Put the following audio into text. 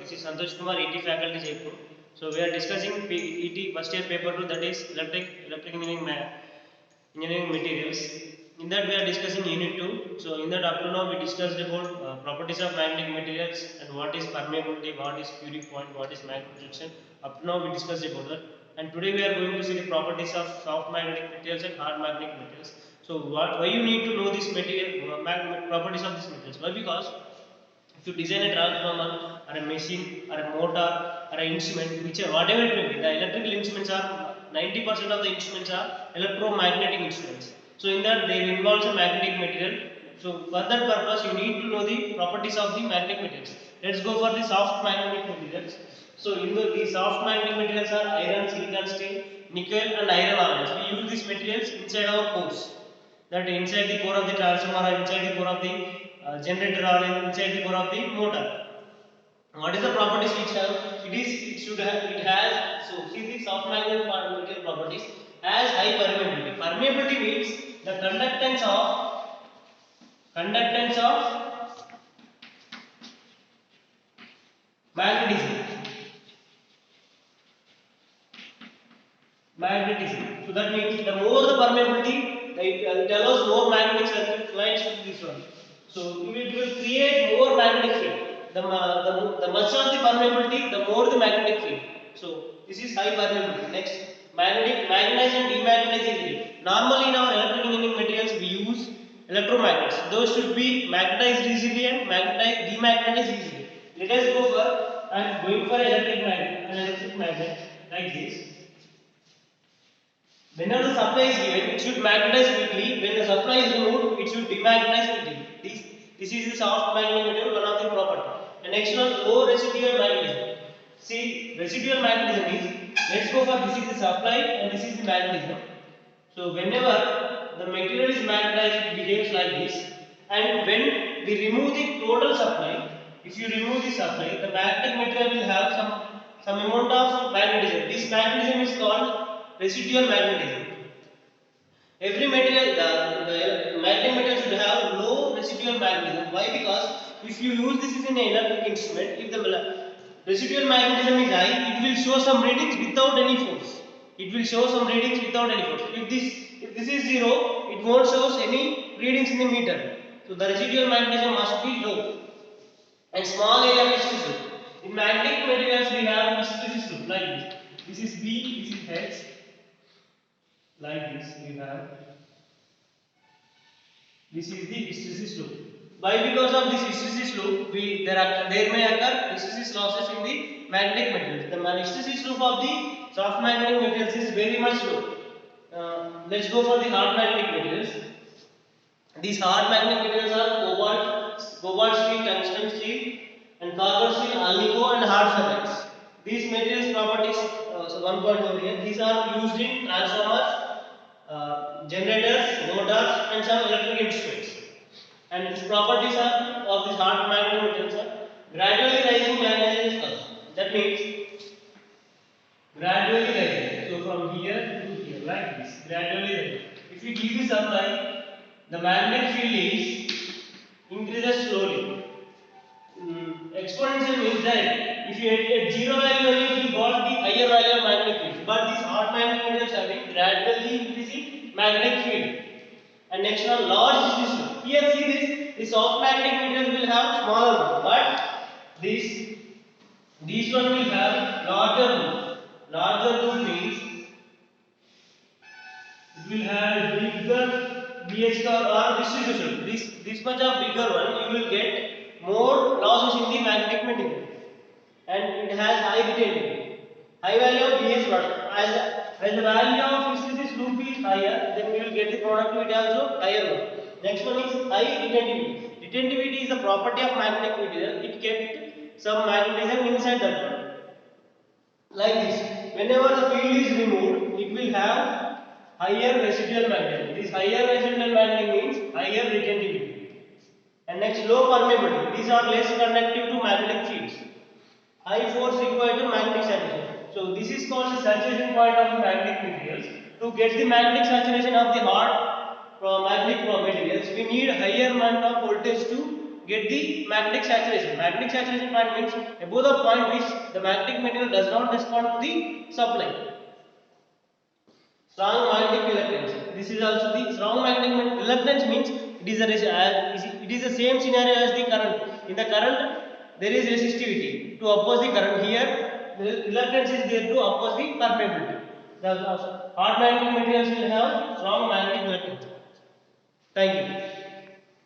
This is Santosh Kumar, ET faculty Jaipur. So we are discussing ET first year paper 2, that is electric engineering materials. In that we are discussing unit 2. So in that up to now we discussed about properties of magnetic materials and what is permeability, what is Curie point, what is magnetic friction. Up to now we discussed about that. And today we are going to see the properties of soft magnetic materials and hard magnetic materials. So why you need to know this material properties of these materials? Why? Because if you design a transformer or a machine or a motor or an instrument, which whatever it may be, the electrical instruments are 90% of the instruments are electromagnetic instruments. So in that they involve a magnetic material. So for that purpose you need to know the properties of the magnetic materials. Let's go for the soft magnetic materials. So in the soft magnetic materials are iron, silicon, steel, nickel and iron alloys. We use these materials inside our cores. That inside the core of the transformer or inside the core of the generator or inside the core of the motor. What is the properties which have? It has, so see the soft magnetic material properties has high permeability. Permeability means the conductance of magnetism. So that means the more the permeability, it allows more magnetic circuit lines to this one. So it will create more magnetic field. The much of the permeability, the more the magnetic field. So this is high permeability. Next, magnetize and demagnetize easily. Normally in our electrical engineering materials we use electromagnets. Those should be magnetized easily and demagnetized easily. Let us go for going for an electric magnet like this. Whenever the supply is given, it should magnetize quickly. When the supply is removed, it should demagnetize quickly. This is the soft magnetic material, one of the property. And next one, low residual magnetism. See, residual magnetism is, let's go for this is the supply and this is the magnetism. So whenever the material is magnetized, it behaves like this. And when we remove the total supply, if you remove the supply, the magnetic material will have some amount of magnetism. This magnetism is called residual magnetism. Every material, the magnetic material should have low residual magnetism. Why? Because if you use this in an electric instrument, if the residual magnetism is high, it will show some readings without any force. It will show some readings without any force. If this is zero, it won't show any readings in the meter. So the residual magnetism must be low. And small area hysteresis loop. In magnetic materials we have hysteresis loop like this. This is B, this is H. Like this we have. This is the hysteresis loop. Why? Because of this hysteresis loop, there may occur hysteresis losses in the magnetic materials. The hysteresis loop of the soft magnetic materials is very much low. Let's go for the hard magnetic materials. These hard magnetic materials are cobalt steel, tungsten steel, and copper steel, alnico, and hard ferrites. These materials properties, so one point over here. These are used in transformers, generators, motors, and some electric instruments. And these properties of these hard magnetic materials are gradually rising magnetization curve. That means gradually rising. So from here to here, like this, gradually rising. If we give the supply, the magnetic field is increases slowly. Exponential means that if you at zero value only, you got the higher value of magnetic field. But these hard magnetic materials having gradually increasing magnetic field. And next one, large hysteresis. Here see this. The soft magnetic materials will have smaller one, but these one will have larger loop. Larger loop means it will have bigger BH or distribution. This much of bigger one, you will get more losses in the magnetic material, and it has high retentivity. High value of BH product. As the value of hysteresis loop is higher, then we will get the productivity also higher one. Next one is high retentivity. Retentivity is the property of magnetic material. It kept some magnetism inside that one. Like this. Whenever the field is removed, it will have higher residual magnetism. This higher residual magnetism means higher retentivity. And next, low permeability. These are less conductive to magnetic fields. High force required to magnetic saturation. So this is called the saturation point of the magnetic materials. To get the magnetic saturation of the hard magnetic materials, we need higher amount of voltage to get the magnetic saturation. Magnetic saturation point means above the point which the magnetic material does not respond to the supply. Strong magnetic reluctance. This is also the strong magnetic reluctance means it is the same scenario as the current. In the current, there is resistivity to oppose the current. Here, the reluctance is there to oppose the permeability. The hard magnetic materials will have strong magnetic reluctance. Thank you.